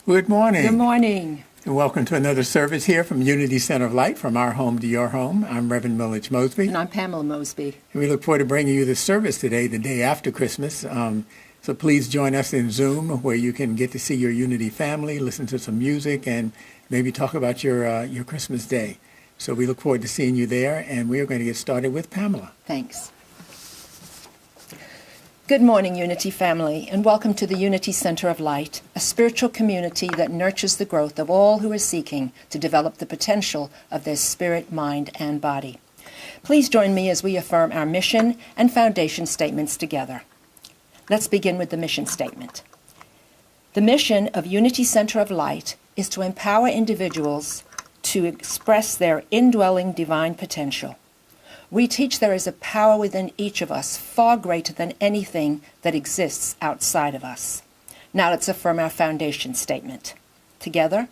Good morning. Good morning. And welcome to another service here from Unity Center of Light, from our home to your home. I'm Reverend Millage Mosby. And I'm Pamela Mosby. And we look forward to bringing you this service today, the day after Christmas. So please join us in Zoom, where you can get to see your Unity family, listen to some music, and maybe talk about your Christmas day. So we look forward to seeing you there, and we are going to get started with Pamela. Thanks. Good morning, Unity family, and welcome to the Unity Center of Light, a spiritual community that nurtures the growth of all who are seeking to develop the potential of their spirit, mind, and body. Please join me as we affirm our mission and foundation statements together. Let's begin with the mission statement. The mission of Unity Center of Light is to empower individuals to express their indwelling divine potential. We teach there is a power within each of us far greater than anything that exists outside of us. Now let's affirm our foundation statement. Together,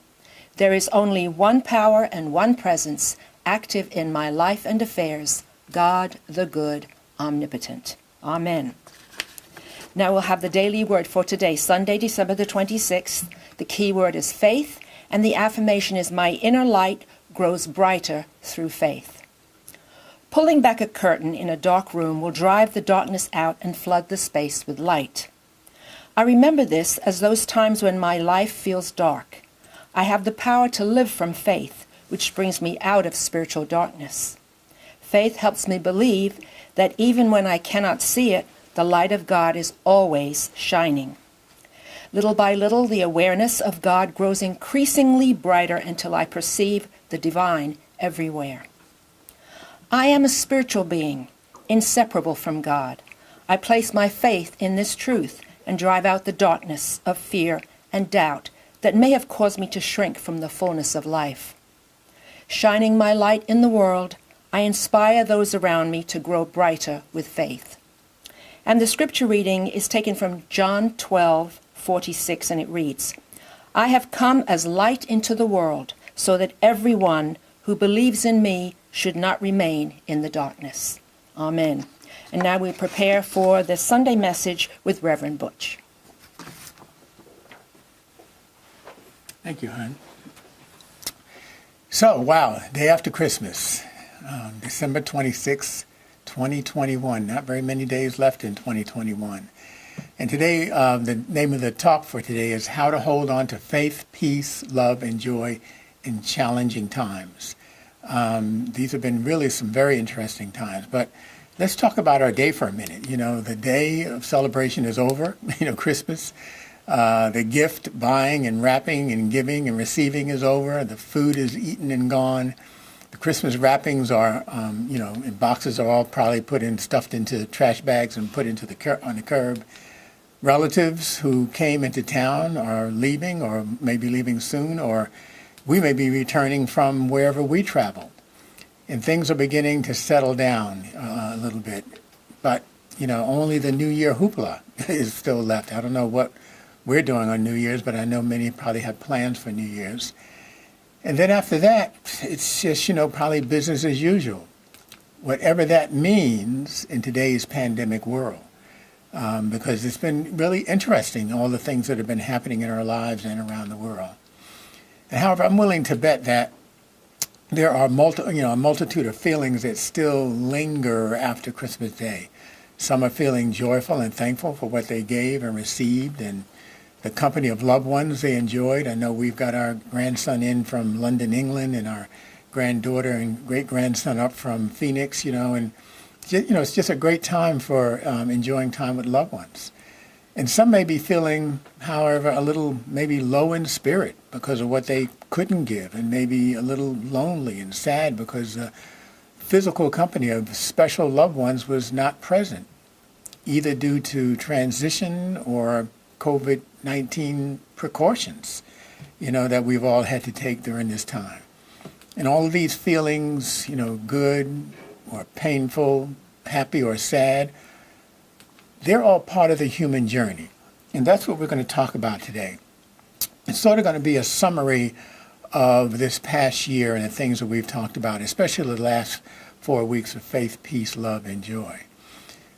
there is only one power and one presence active in my life and affairs, God the good, omnipotent. Amen. Now we'll have the daily word for today, Sunday, December the 26th. The key word is faith, and the affirmation is, my inner light grows brighter through faith. Pulling back a curtain in a dark room will drive the darkness out and flood the space with light. I remember this as those times when my life feels dark. I have the power to live from faith, which brings me out of spiritual darkness. Faith helps me believe that even when I cannot see it, the light of God is always shining. Little by little, the awareness of God grows increasingly brighter until I perceive the divine everywhere. I am a spiritual being, inseparable from God. I place my faith in this truth and drive out the darkness of fear and doubt that may have caused me to shrink from the fullness of life. Shining my light in the world, I inspire those around me to grow brighter with faith. And the scripture reading is taken from John 12:46, and it reads, I have come as light into the world, so that everyone who believes in me should not remain in the darkness. Amen. And now we prepare for the Sunday message with Reverend Butch. Thank you, hon. So, wow, day after Christmas, December 26, 2021. Not very many days left in 2021. And today, the name of the talk for today is How to Hold On to Faith, Peace, Love, and Joy in Challenging Times. These have been really some very interesting times, but let's talk about our day for a minute. You know, the day of celebration is over, Christmas. The gift buying and wrapping and giving and receiving is over. The food is eaten and gone. The Christmas wrappings are, in boxes, are all probably stuffed into trash bags and put into on the curb. Relatives who came into town are leaving, or maybe leaving soon, or we may be returning from wherever we traveled. And things are beginning to settle down a little bit. But, only the New Year hoopla is still left. I don't know what we're doing on New Year's, but I know many probably have plans for New Year's. And then after that, it's just, probably business as usual. Whatever that means in today's pandemic world. Because it's been really interesting, all the things that have been happening in our lives and around the world. However, I'm willing to bet that there are a multitude of feelings that still linger after Christmas Day. Some are feeling joyful and thankful for what they gave and received and the company of loved ones they enjoyed. I know we've got our grandson in from London, England, and our granddaughter and great-grandson up from Phoenix, and it's just a great time for enjoying time with loved ones. And some may be feeling, however, a little maybe low in spirit because of what they couldn't give, and maybe a little lonely and sad because the physical company of special loved ones was not present, either due to transition or COVID-19 precautions, that we've all had to take during this time. And all of these feelings, good or painful, happy or sad, they're all part of the human journey. And that's what we're going to talk about today. It's sort of going to be a summary of this past year and the things that we've talked about, especially the last 4 weeks of faith, peace, love, and joy.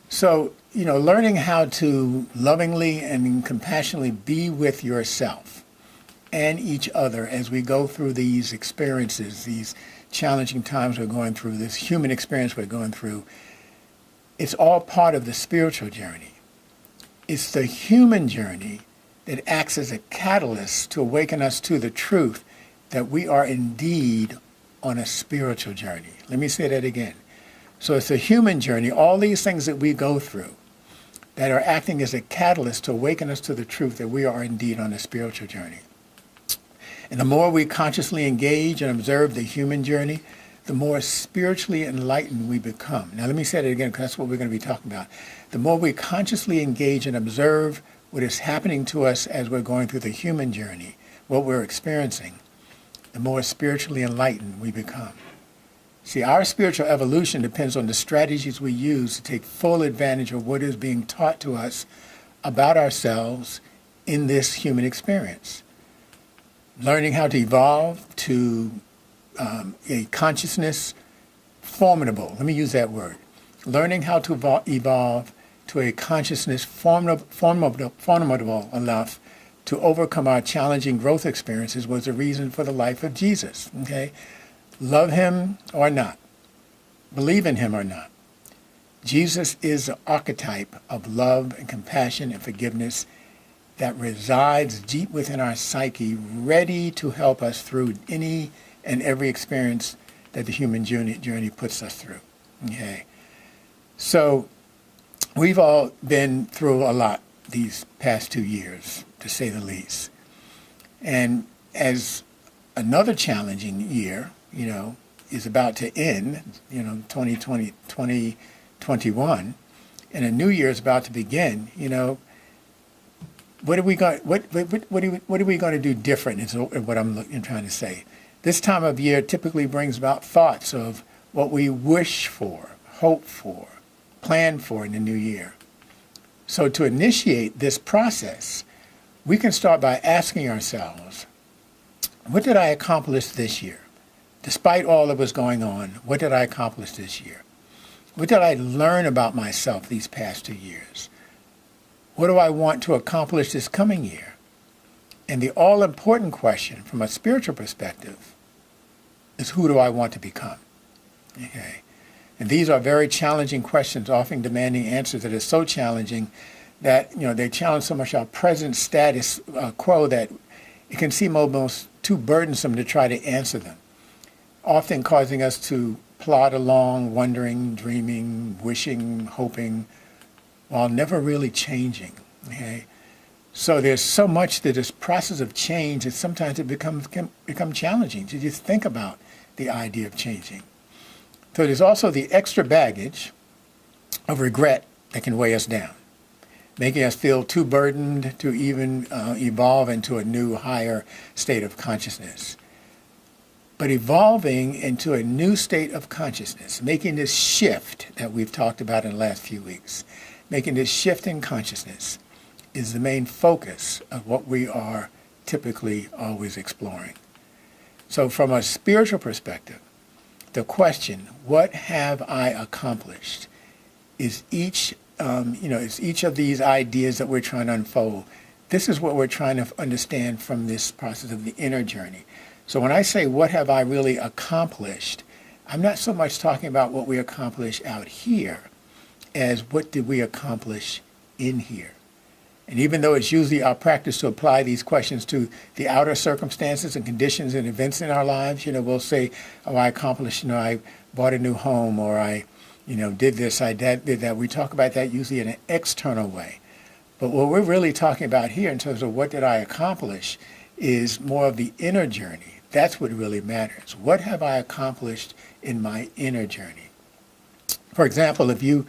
So, learning how to lovingly and compassionately be with yourself and each other as we go through these experiences, these challenging times we're going through, this human experience we're going through. It's all part of the spiritual journey. It's the human journey that acts as a catalyst to awaken us to the truth that we are indeed on a spiritual journey. Let me say that again. So it's the human journey, all these things that we go through that are acting as a catalyst to awaken us to the truth that we are indeed on a spiritual journey. And the more we consciously engage and observe the human journey, the more spiritually enlightened we become. Now let me say that again, because that's what we're going to be talking about. The more we consciously engage and observe what is happening to us as we're going through the human journey, what we're experiencing, the more spiritually enlightened we become. See, our spiritual evolution depends on the strategies we use to take full advantage of what is being taught to us about ourselves in this human experience. Learning how to evolve to a consciousness formidable. Let me use that word. Learning how to evolve to a consciousness formidable enough to overcome our challenging growth experiences was the reason for the life of Jesus. Okay? Love him or not. Believe in him or not. Jesus is the archetype of love and compassion and forgiveness that resides deep within our psyche, ready to help us through any and every experience that the human journey puts us through. Okay? So we've all been through a lot these past 2 years, to say the least. And as another challenging year, is about to end, 2021, and a new year is about to begin, what are we going to do different is what I'm trying to say. This time of year typically brings about thoughts of what we wish for, hope for, plan for in the new year. So to initiate this process, we can start by asking ourselves, what did I accomplish this year? Despite all that was going on, what did I accomplish this year? What did I learn about myself these past 2 years? What do I want to accomplish this coming year? And the all-important question from a spiritual perspective is, who do I want to become? Okay. And these are very challenging questions, often demanding answers that are so challenging that, they challenge so much our present status quo that it can seem almost too burdensome to try to answer them, often causing us to plod along, wondering, dreaming, wishing, hoping, while never really changing. Okay? So there's so much to this process of change that sometimes it can become challenging to just think about the idea of changing. So there's also the extra baggage of regret that can weigh us down, making us feel too burdened to even evolve into a new, higher state of consciousness. But evolving into a new state of consciousness, making this shift that we've talked about in the last few weeks, making this shift in consciousness is the main focus of what we are typically always exploring. So from a spiritual perspective, the question, what have I accomplished, is each of these ideas that we're trying to unfold. This is what we're trying to understand from this process of the inner journey. So when I say, what have I really accomplished, I'm not so much talking about what we accomplish out here as what did we accomplish in here. And even though it's usually our practice to apply these questions to the outer circumstances and conditions and events in our lives, we'll say, oh, I accomplished, I bought a new home, or I, did this, I did that. We talk about that usually in an external way. But what we're really talking about here in terms of what did I accomplish is more of the inner journey. That's what really matters. What have I accomplished in my inner journey? For example, if you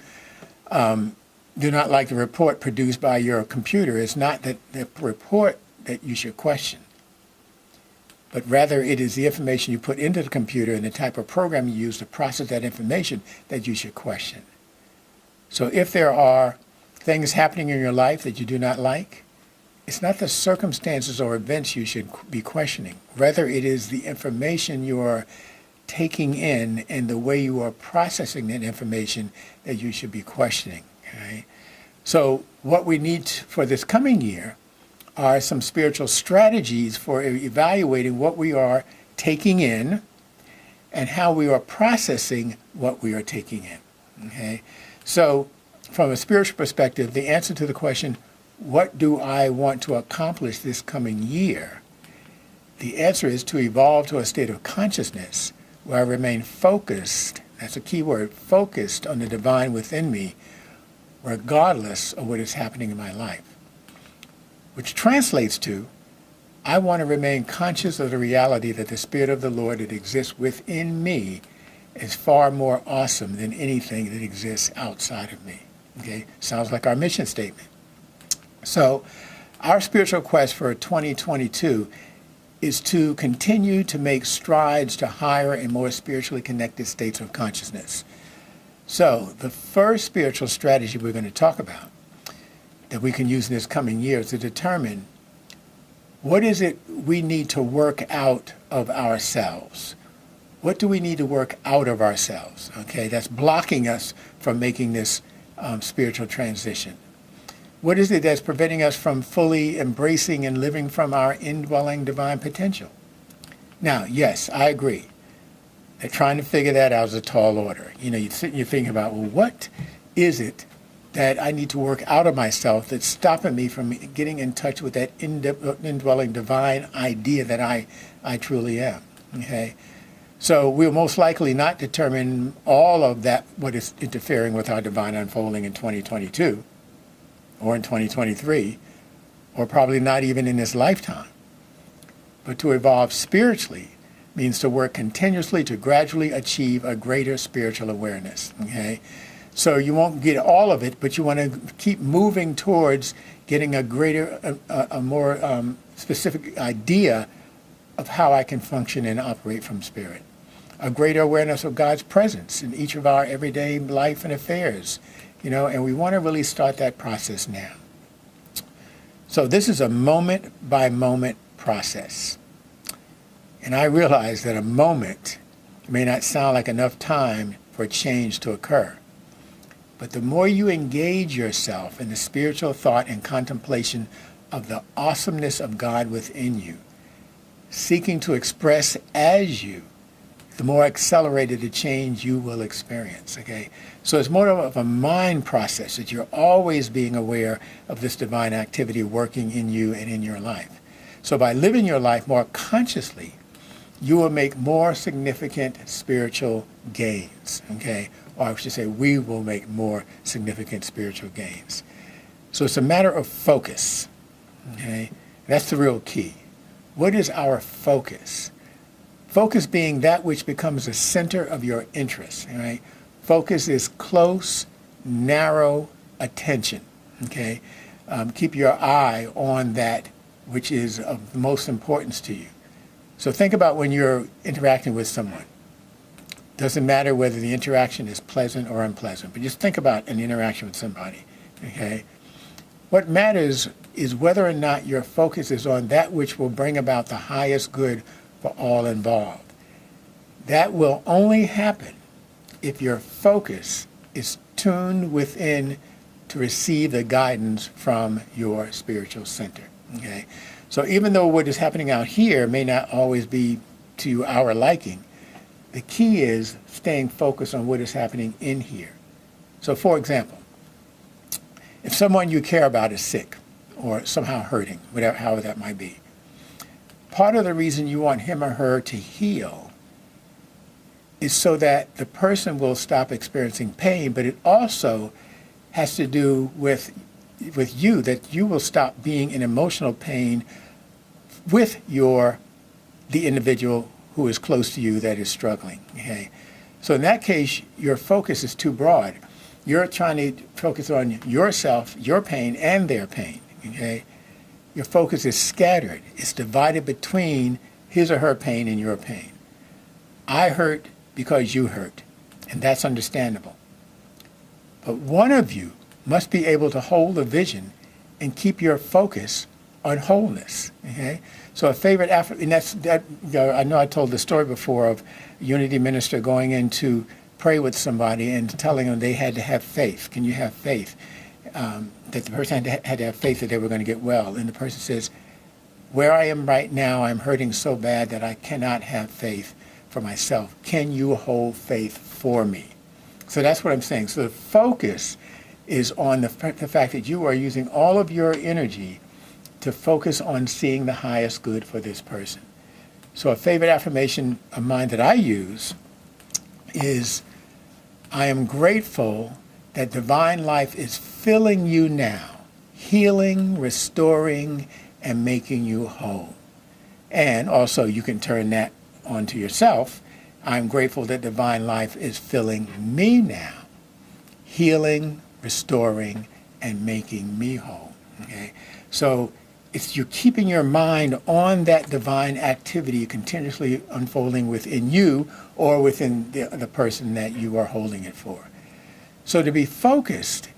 do not like the report produced by your computer, it's not that the report that you should question, but rather it is the information you put into the computer and the type of program you use to process that information that you should question. So if there are things happening in your life that you do not like, it's not the circumstances or events you should be questioning. Rather, it is the information you are taking in and the way you are processing that information that you should be questioning. Okay? So what we need for this coming year are some spiritual strategies for evaluating what we are taking in and how we are processing what we are taking in. Okay? So from a spiritual perspective, the answer to the question, what do I want to accomplish this coming year? The answer is to evolve to a state of consciousness where I remain focused, that's a key word, focused on the divine within me, regardless of what is happening in my life. Which translates to, I want to remain conscious of the reality that the Spirit of the Lord that exists within me is far more awesome than anything that exists outside of me. Okay? Sounds like our mission statement. So, our spiritual quest for 2022 is to continue to make strides to higher and more spiritually connected states of consciousness. So, the first spiritual strategy we're going to talk about that we can use in this coming year is to determine what is it we need to work out of ourselves. What do we need to work out of ourselves? Okay, that's blocking us from making this spiritual transition. What is it that's preventing us from fully embracing and living from our indwelling divine potential? Now, yes, I agree that trying to figure that out is a tall order. You know, you're thinking about, well, what is it that I need to work out of myself that's stopping me from getting in touch with that indwelling divine idea that I truly am? Okay? So we'll most likely not determine all of that, what is interfering with our divine unfolding in 2022 or in 2023, or probably not even in this lifetime. But to evolve spiritually means to work continuously to gradually achieve a greater spiritual awareness. Okay? So you won't get all of it, but you want to keep moving towards getting a greater, a more specific idea of how I can function and operate from spirit. A greater awareness of God's presence in each of our everyday life and affairs, you know, and we want to really start that process now. So this is a moment-by-moment process. And I realize that a moment may not sound like enough time for change to occur. But the more you engage yourself in the spiritual thought and contemplation of the awesomeness of God within you, seeking to express as you, the more accelerated the change you will experience, okay? So it's more of a mind process that you're always being aware of this divine activity working in you and in your life. So by living your life more consciously, you will make more significant spiritual gains, okay? Or I should say, we will make more significant spiritual gains. So it's a matter of focus, okay? That's the real key. What is our focus? Focus being that which becomes the center of your interest, right? Focus is close, narrow attention, okay? Keep your eye on that which is of the most importance to you. So think about when you're interacting with someone. Doesn't matter whether the interaction is pleasant or unpleasant, but just think about an interaction with somebody, okay? What matters is whether or not your focus is on that which will bring about the highest good for all involved. That will only happen if your focus is tuned within to receive the guidance from your spiritual center, okay? So even though what is happening out here may not always be to our liking, the key is staying focused on what is happening in here. So for example, if someone you care about is sick or somehow hurting, whatever, however that might be, part of the reason you want him or her to heal is so that the person will stop experiencing pain, but it also has to do with you, that you will stop being in emotional pain with the individual who is close to you that is struggling. Okay? So in that case, your focus is too broad. You're trying to focus on yourself, your pain, and their pain. Okay? Your focus is scattered. It's divided between his or her pain and your pain. I hurt because you hurt, and that's understandable. But one of you must be able to hold the vision and keep your focus on wholeness. Okay? So a favorite and I know I told the story before of a unity minister going in to pray with somebody and telling them they had to have faith. Can you have faith? that the person had to have faith that they were going to get well. And the person says, where I am right now, I'm hurting so bad that I cannot have faith for myself. Can you hold faith for me? So that's what I'm saying. So the focus is on the fact that you are using all of your energy to focus on seeing the highest good for this person. So a favorite affirmation of mine that I use is, I am grateful that divine life is filling you now, healing, restoring, and making you whole. And also you can turn that onto yourself. I'm grateful that divine life is filling me now, healing, restoring, and making me whole. Okay? So you're keeping your mind on that divine activity continuously unfolding within you or within the person that you are holding it for. So to be focused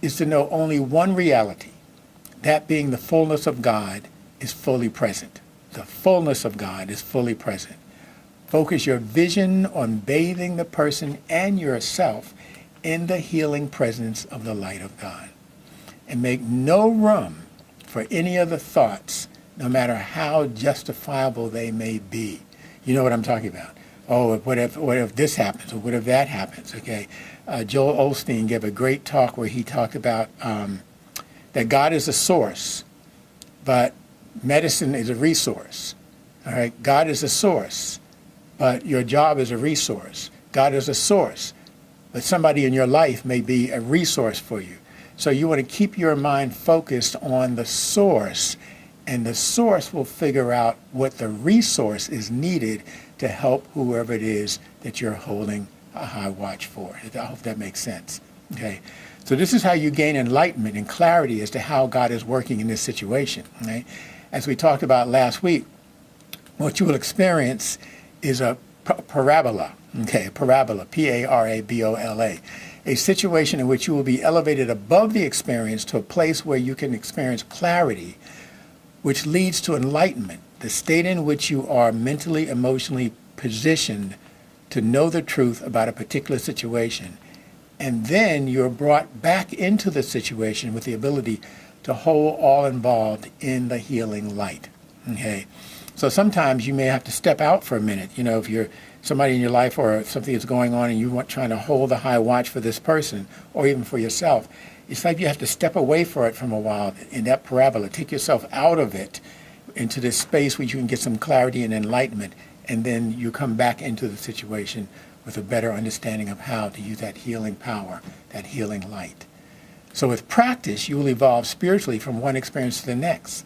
is to know only one reality, that being the fullness of God is fully present. The fullness of God is fully present. Focus your vision on bathing the person and yourself in the healing presence of the light of God. And make no room for any other thoughts, no matter how justifiable they may be. You know what I'm talking about. Oh, what if this happens, or what if that happens, okay? Joel Osteen gave a great talk where he talked about that God is a source, but medicine is a resource. All right, God is a source, but your job is a resource. God is a source, but somebody in your life may be a resource for you. So you want to keep your mind focused on the source, and the source will figure out what the resource is needed to help whoever it is that you're holding a high watch for. I hope that makes sense. Okay. So this is how you gain enlightenment and clarity as to how God is working in this situation. Right? As we talked about last week, what you will experience is a parabola. Okay, parabola, P-A-R-A-B-O-L-A. A situation in which you will be elevated above the experience to a place where you can experience clarity, which leads to enlightenment, the state in which you are mentally, emotionally positioned to know the truth about a particular situation. And then you're brought back into the situation with the ability to hold all involved in the healing light. Okay? So sometimes you may have to step out for a minute. You know, if you're somebody in your life or something is going on and you want trying to hold the high watch for this person or even for yourself, it's like you have to step away for it from a while in that parabola. Take yourself out of it into this space where you can get some clarity and enlightenment, and then you come back into the situation with a better understanding of how to use that healing power, that healing light. So with practice, you will evolve spiritually from one experience to the next,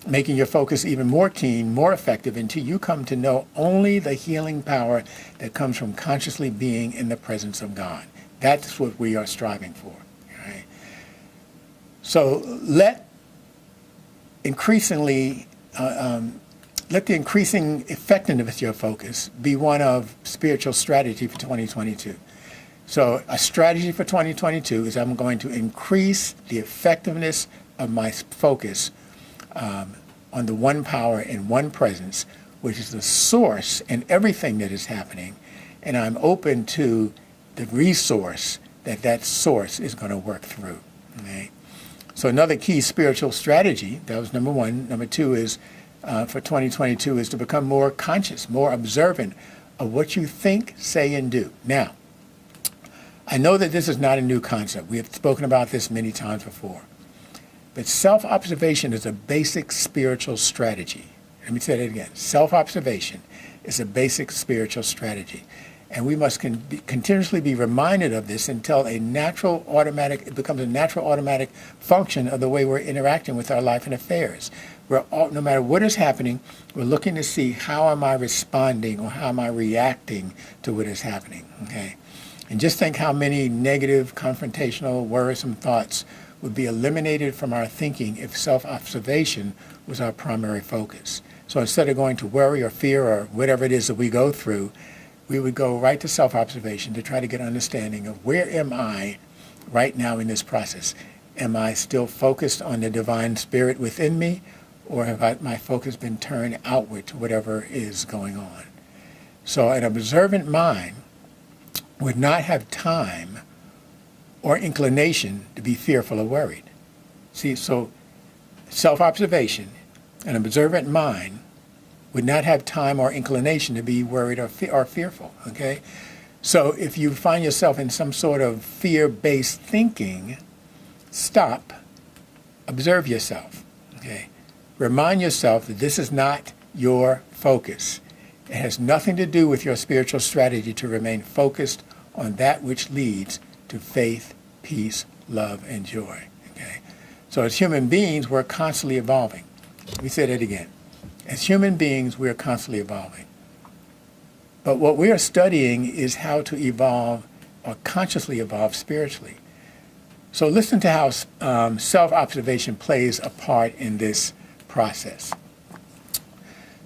making your focus even more keen, more effective, until you come to know only the healing power that comes from consciously being in the presence of God. That's what we are striving for. Right? So let the increasing effectiveness of your focus be one of spiritual strategy for 2022. So a strategy for 2022 is I'm going to increase the effectiveness of my focus on the one power and one presence, which is the source in everything that is happening. And I'm open to the resource that source is going to work through. Okay? So another key spiritual strategy, that was number one. Number two is, for 2022, is to become more conscious, more observant of what you think, say, and do. Now, I know that this is not a new concept. We have spoken about this many times before. But self-observation is a basic spiritual strategy. Let me say that again. Self-observation is a basic spiritual strategy. And we must continuously be reminded of this until it becomes a natural automatic function of the way we're interacting with our life and affairs. No matter what is happening, we're looking to see how am I responding or how am I reacting to what is happening. Okay? And just think how many negative, confrontational, worrisome thoughts would be eliminated from our thinking if self-observation was our primary focus. So instead of going to worry or fear or whatever it is that we go through, we would go right to self-observation to try to get an understanding of where am I right now in this process. Am I still focused on the divine spirit within me, or have my focus been turned outward to whatever is going on? So an observant mind would not have time or inclination to be fearful or worried. See, so self-observation, an observant mind would not have time or inclination to be worried or fearful, okay? So if you find yourself in some sort of fear-based thinking, stop, observe yourself, okay? Remind yourself that this is not your focus. It has nothing to do with your spiritual strategy to remain focused on that which leads to faith, peace, love, and joy, okay? So as human beings, we're constantly evolving. Let me say that again. As human beings, we are constantly evolving. But what we are studying is how to evolve or consciously evolve spiritually. So listen to how self-observation plays a part in this process.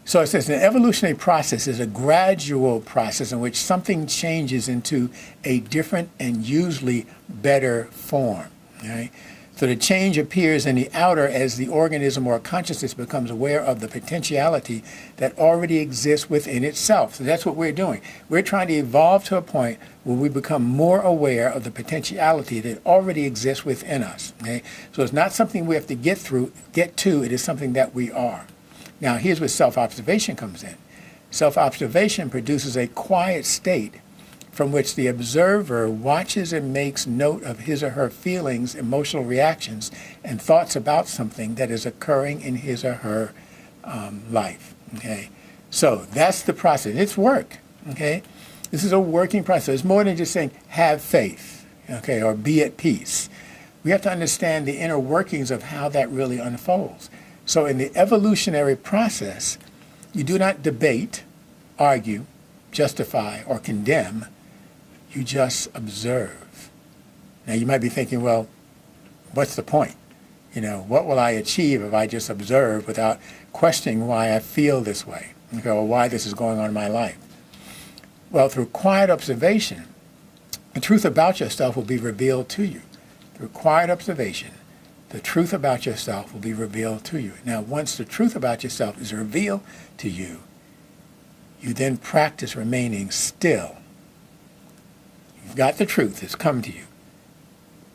So it says an evolutionary process is a gradual process in which something changes into a different and usually better form. Right? So the change appears in the outer as the organism or consciousness becomes aware of the potentiality that already exists within itself. So that's what we're doing. We're trying to evolve to a point where we become more aware of the potentiality that already exists within us. Okay? So it's not something we have to get to, it is something that we are. Now here's where self-observation comes in. Self-observation produces a quiet state from which the observer watches and makes note of his or her feelings, emotional reactions, and thoughts about something that is occurring in his or her life. Okay, so that's the process. It's work. Okay, this is a working process. It's more than just saying have faith. Okay, or be at peace. We have to understand the inner workings of how that really unfolds. So in the evolutionary process, you do not debate, argue, justify, or condemn. You just observe. Now you might be thinking, well, what's the point? You know, what will I achieve if I just observe without questioning why I feel this way, okay, or why this is going on in my life? Well, through quiet observation, the truth about yourself will be revealed to you. Through quiet observation, the truth about yourself will be revealed to you. Now, once the truth about yourself is revealed to you, you then practice remaining still. You've got the truth, it's come to you,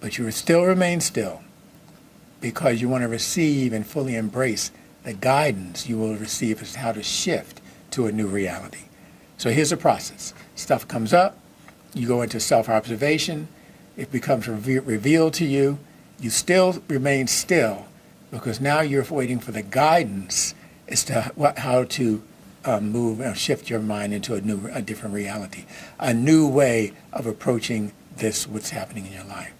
but you still remain still because you want to receive and fully embrace the guidance you will receive as to how to shift to a new reality. So here's the process. Stuff comes up, you go into self-observation, it becomes revealed to you, you still remain still because now you're waiting for the guidance as to how to move and shift your mind into a different reality, a new way of approaching what's happening in your life.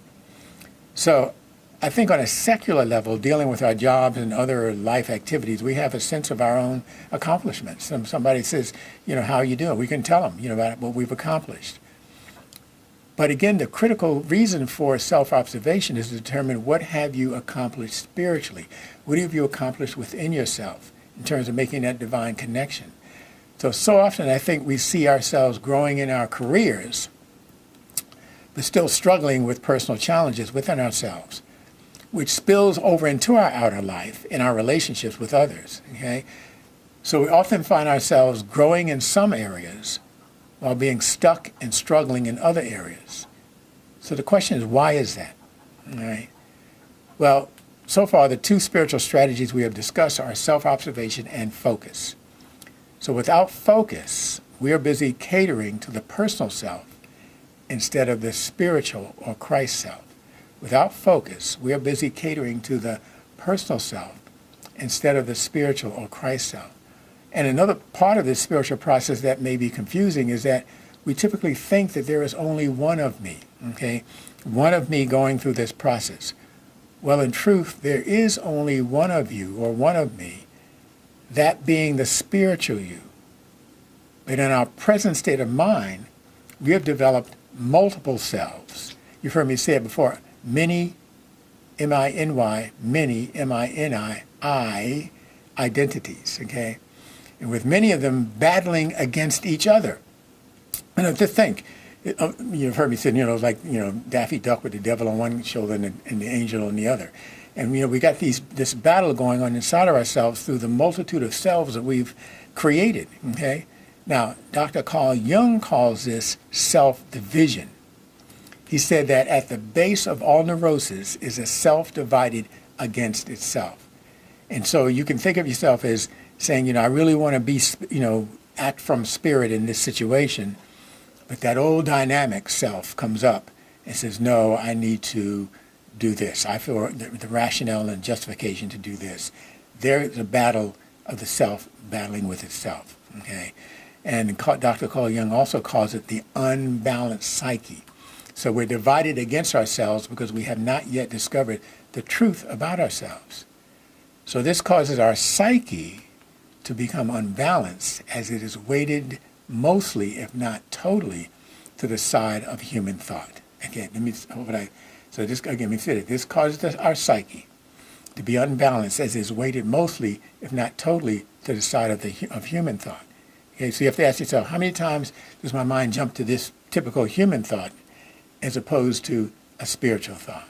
So I think on a secular level, dealing with our jobs and other life activities, we have a sense of our own accomplishments. Somebody says, you know, how are you doing? We can tell them, you know, about what we've accomplished. But again, the critical reason for self-observation is to determine what have you accomplished spiritually? What have you accomplished within yourself in terms of making that divine connection? So often I think we see ourselves growing in our careers, but still struggling with personal challenges within ourselves, which spills over into our outer life in our relationships with others, okay? So we often find ourselves growing in some areas while being stuck and struggling in other areas. So the question is, why is that? All right. Well, so far the two spiritual strategies we have discussed are self-observation and focus. So without focus, we are busy catering to the personal self instead of the spiritual or Christ self. Without focus, we are busy catering to the personal self instead of the spiritual or Christ self. And another part of this spiritual process that may be confusing is that we typically think that there is only one of me, okay? One of me going through this process. Well, in truth, there is only one of you or one of me, that being the spiritual you. But in our present state of mind, we have developed multiple selves. You've heard me say it before, many, M-I-N-Y, many, M-I-N-I, I, identities, okay? And with many of them battling against each other. And to think, you've heard me say, you know, like, you know, Daffy Duck with the devil on one shoulder and the angel on the other. And, you know, we got this battle going on inside of ourselves through the multitude of selves that we've created, okay? Now, Dr. Carl Jung calls this self-division. He said that at the base of all neurosis is a self divided against itself. And so you can think of yourself as saying, I really want to be, act from spirit in this situation. But that old dynamic self comes up and says, no, I need to do this. I feel the rationale and justification to do this. There's a battle of the self battling with itself. Okay, and Dr. Carl Jung also calls it the unbalanced psyche. So we're divided against ourselves because we have not yet discovered the truth about ourselves. So this causes our psyche to become unbalanced as it is weighted mostly, if not totally, to the side of human thought. Again, this causes our psyche to be unbalanced as it is weighted mostly, if not totally, to the side of human thought. Okay, so you have to ask yourself, how many times does my mind jump to this typical human thought as opposed to a spiritual thought?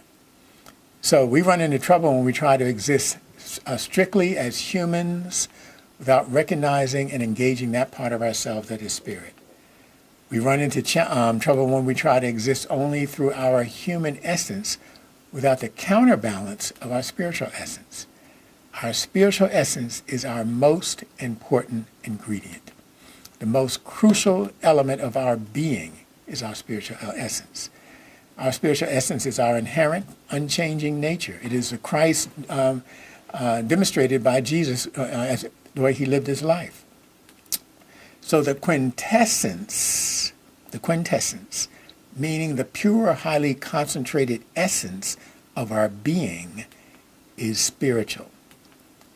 So we run into trouble when we try to exist strictly as humans without recognizing and engaging that part of ourselves that is spirit. We run into trouble when we try to exist only through our human essence without the counterbalance of our spiritual essence. Our spiritual essence is our most important ingredient. The most crucial element of our being is our spiritual essence. Our spiritual essence is our inherent, unchanging nature. It is the Christ demonstrated by Jesus as the way he lived his life. So the quintessence, meaning the pure, highly concentrated essence of our being, is spiritual,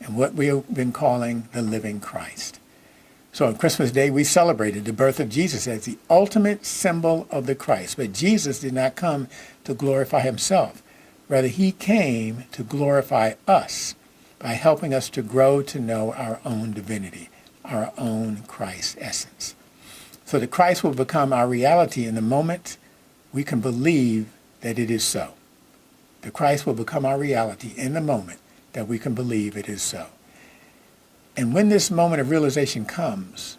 and what we have been calling the living Christ. So on Christmas Day, we celebrated the birth of Jesus as the ultimate symbol of the Christ. But Jesus did not come to glorify himself. Rather, he came to glorify us by helping us to grow to know our own divinity, our own Christ essence. So the Christ will become our reality in the moment we can believe that it is so. The Christ will become our reality in the moment that we can believe it is so. And when this moment of realization comes,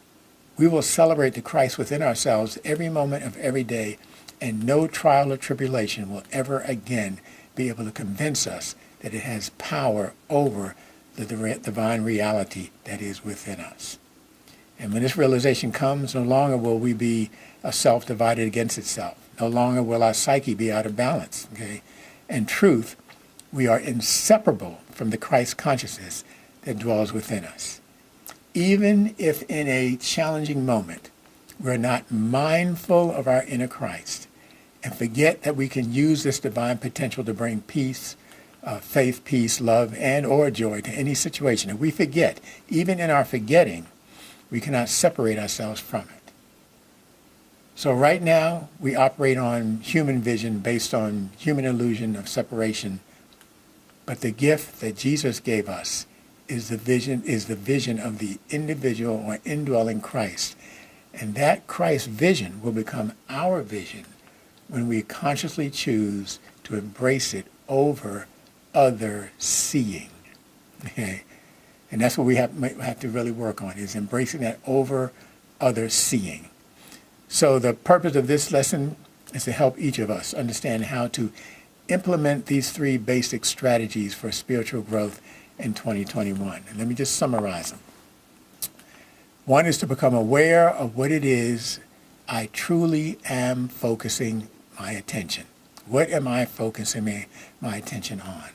we will celebrate the Christ within ourselves every moment of every day, and no trial or tribulation will ever again be able to convince us that it has power over the divine reality that is within us. And when this realization comes, no longer will we be a self divided against itself. No longer will our psyche be out of balance. Okay? In truth, we are inseparable from the Christ consciousness that dwells within us. Even if in a challenging moment we're not mindful of our inner Christ and forget that we can use this divine potential to bring peace, faith, peace, love, and or joy to any situation. If we forget, even in our forgetting, we cannot separate ourselves from it. So right now, we operate on human vision based on human illusion of separation. But the gift that Jesus gave us is the vision of the individual or indwelling Christ. And that Christ vision will become our vision when we consciously choose to embrace it over other seeing. Okay? And that's what we have to really work on, is embracing that over other seeing. So the purpose of this lesson is to help each of us understand how to implement these three basic strategies for spiritual growth in 2021. And let me just summarize them. One is to become aware of what it is I truly am focusing my attention. What am I focusing my attention on?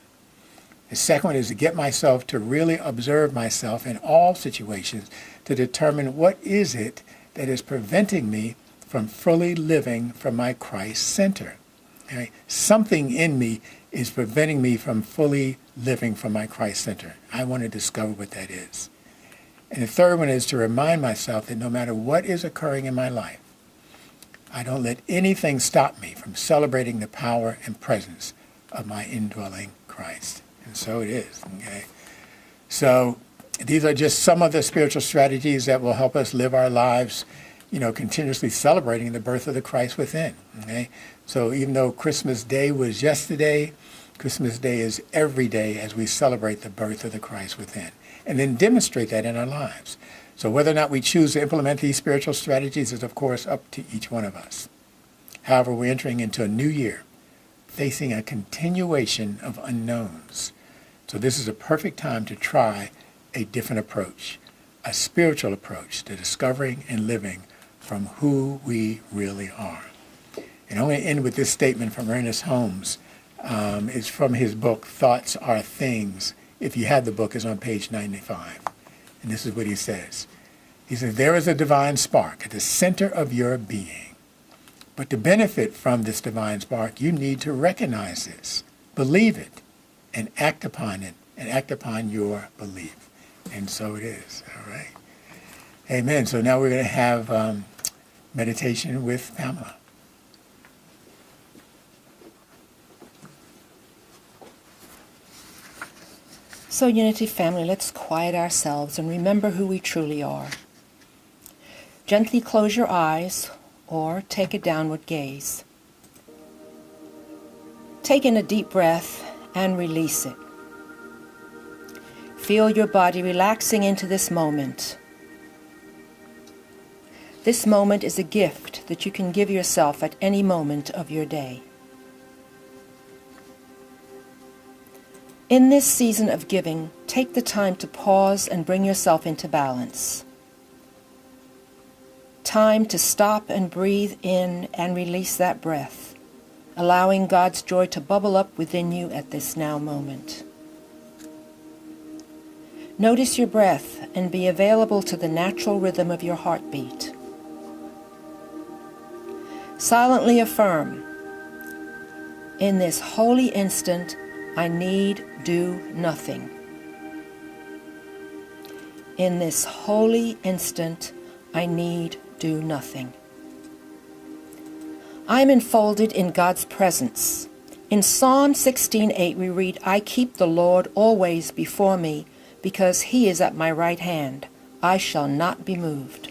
The second one is to get myself to really observe myself in all situations to determine what is it that is preventing me from fully living from my Christ center. Okay? Something in me is preventing me from fully living from my Christ center. I want to discover what that is. And the third one is to remind myself that no matter what is occurring in my life, I don't let anything stop me from celebrating the power and presence of my indwelling Christ. And so it is. Okay? So these are just some of the spiritual strategies that will help us live our lives, continuously celebrating the birth of the Christ within. Okay? So even though Christmas Day was yesterday, Christmas Day is every day as we celebrate the birth of the Christ within, and then demonstrate that in our lives. So whether or not we choose to implement these spiritual strategies is, of course, up to each one of us. However, we're entering into a new year, facing a continuation of unknowns. So this is a perfect time to try a different approach, a spiritual approach to discovering and living from who we really are. And I'm going to end with this statement from Ernest Holmes. It's from his book, Thoughts Are Things. If you have the book, it's on page 95. And this is what he says. He says, there is a divine spark at the center of your being. But to benefit from this divine spark, you need to recognize this, believe it, and act upon it, and act upon your belief. And so it is. All right. Amen. So now we're going to have meditation with Pamela. So, Unity family, let's quiet ourselves and remember who we truly are. Gently close your eyes or take a downward gaze. Take in a deep breath and release it. Feel your body relaxing into this moment. This moment is a gift that you can give yourself at any moment of your day. In this season of giving, take the time to pause and bring yourself into balance. Time to stop and breathe in and release that breath, allowing God's joy to bubble up within you at this now moment. Notice your breath and be available to the natural rhythm of your heartbeat. Silently affirm, in this holy instant, I need do nothing. In this holy instant, I need do nothing. I am enfolded in God's presence. In Psalm 16:8 we read, I keep the Lord always before me, because he is at my right hand. I shall not be moved.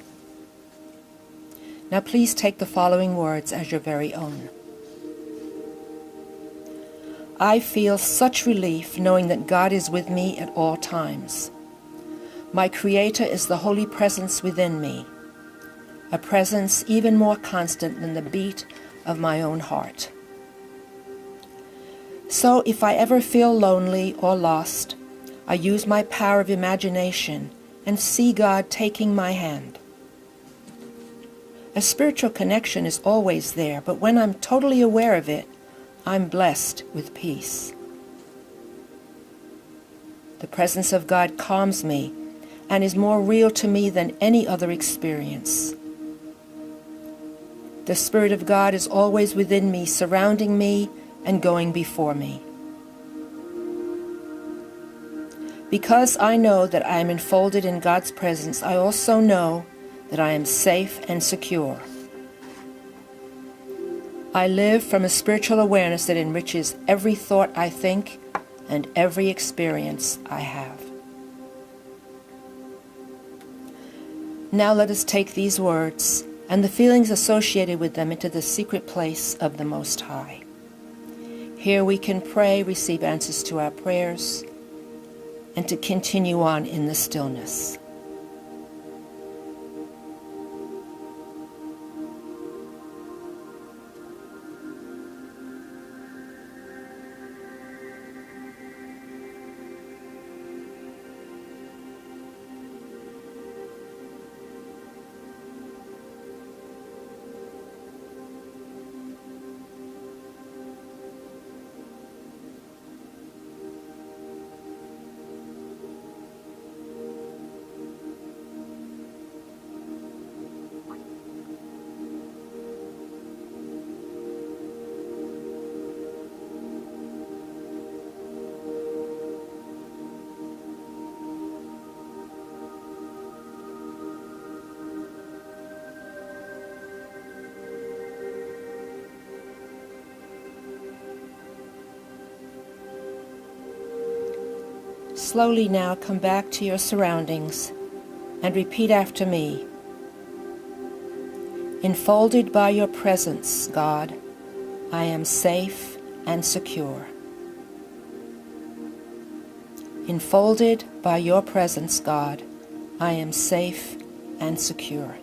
Now please take the following words as your very own. I feel such relief knowing that God is with me at all times. My Creator is the holy presence within me, a presence even more constant than the beat of my own heart. So if I ever feel lonely or lost, I use my power of imagination and see God taking my hand. A spiritual connection is always there, but when I'm totally aware of it, I'm blessed with peace. The presence of God calms me and is more real to me than any other experience. The Spirit of God is always within me, surrounding me and going before me. Because I know that I am enfolded in God's presence, I also know that I am safe and secure. I live from a spiritual awareness that enriches every thought I think and every experience I have. Now let us take these words and the feelings associated with them into the secret place of the Most High. Here we can pray, receive answers to our prayers, and to continue on in the stillness. Slowly now come back to your surroundings and repeat after me. Enfolded by your presence, God, I am safe and secure. Enfolded by your presence, God, I am safe and secure.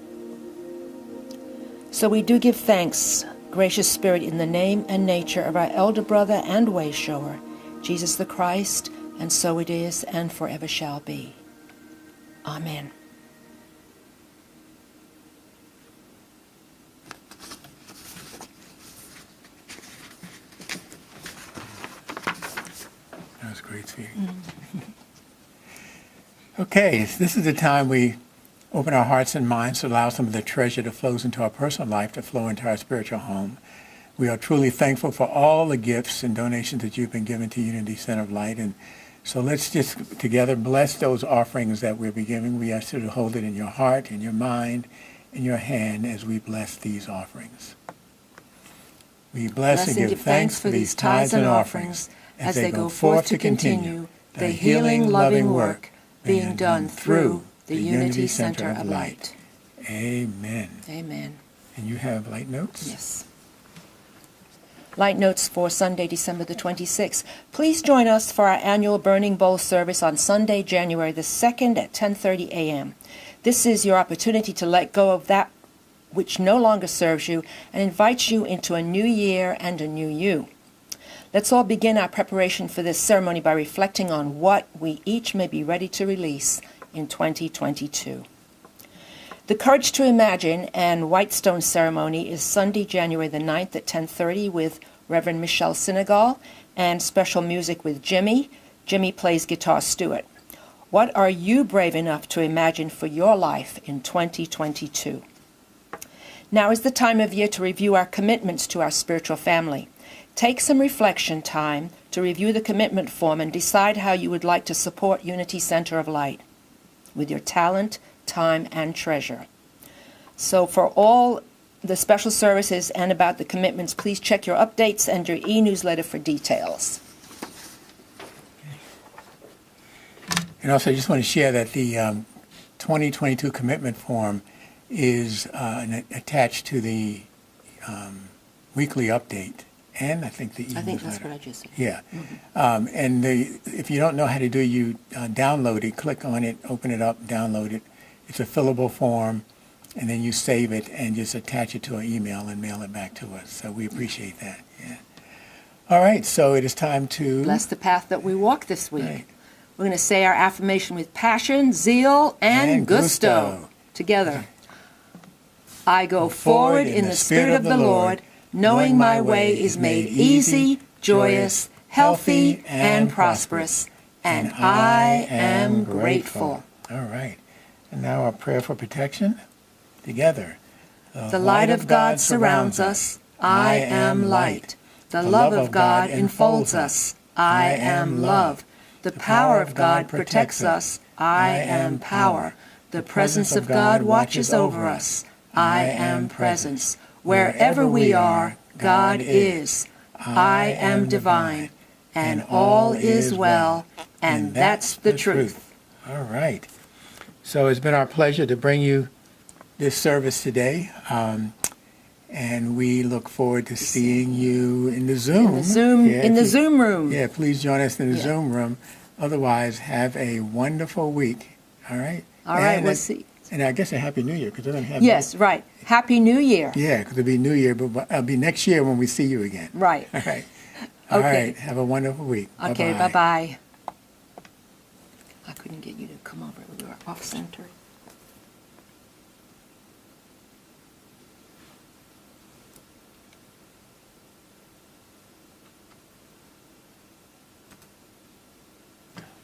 So we do give thanks Gracious Spirit, in the name and nature of our elder brother and way shower, Jesus the Christ, and so it is and forever shall be. Amen. That was great speaking. Okay, this is the time we open our hearts and minds to allow some of the treasure that flows into our personal life to flow into our spiritual home. We are truly thankful for all the gifts and donations that you've been given to Unity Center of Light. And so let's just together bless those offerings that we'll be giving. We ask you to hold it in your heart, in your mind, in your hand as we bless these offerings. We bless and give thanks for these tithes and offerings as they go forth to continue the healing, loving work being done through the Unity Center of Light. Amen. Amen. And you have light notes? Yes. Light notes for Sunday, December the 26th. Please join us for our annual Burning Bowl service on Sunday, January the 2nd at 10:30 a.m. This is your opportunity to let go of that which no longer serves you and invites you into a new year and a new you. Let's all begin our preparation for this ceremony by reflecting on what we each may be ready to release in 2022. The Courage to Imagine and Whitestone ceremony is Sunday, January the 9th at 10:30 with Reverend Michelle Sinegal and special music with Jimmy. Jimmy plays guitar Stewart. What are you brave enough to imagine for your life in 2022? Now is the time of year to review our commitments to our spiritual family. Take some reflection time to review the commitment form and decide how you would like to support Unity Center of Light with your talent, time, and treasure. So for all the special services and about the commitments, please check your updates and your e-newsletter for details. And also I just want to share that the 2022 commitment form is attached to the weekly update. And I think the e-newsletter. I think that's what I just said. Yeah. And if you don't know how to do it, you download it, click on it, open it up, download it. It's a fillable form, and then you save it and just attach it to an email and mail it back to us. So we appreciate that. Yeah. All right, so it is time to bless the path that we walk this week. Right. We're going to say our affirmation with passion, zeal, and gusto. Together. I go forward in the Spirit of the Lord, knowing my way is made easy, joyous, healthy, and prosperous, and I am grateful. All right. And now our prayer for protection. Together. The light of God surrounds us. I am light. The love of God enfolds us. I am love. The power of God protects us. I am power. The presence of God watches over us. I am presence. Wherever we are, God is. I am divine, and all is well, and that's the truth. All right. So it's been our pleasure to bring you this service today, and we look forward to seeing you in the Zoom. In the Zoom room. Yeah, please join us in the Zoom room. Otherwise, have a wonderful week. All right? All right, we'll see. And I guess a Happy New Year, because we're going to have... Yes, right. Happy New Year. Yeah, because it'll be New Year, but it'll be next year when we see you again. Right. All right. All right. Have a wonderful week. Okay, bye-bye. I couldn't get you to come over. We were off-center.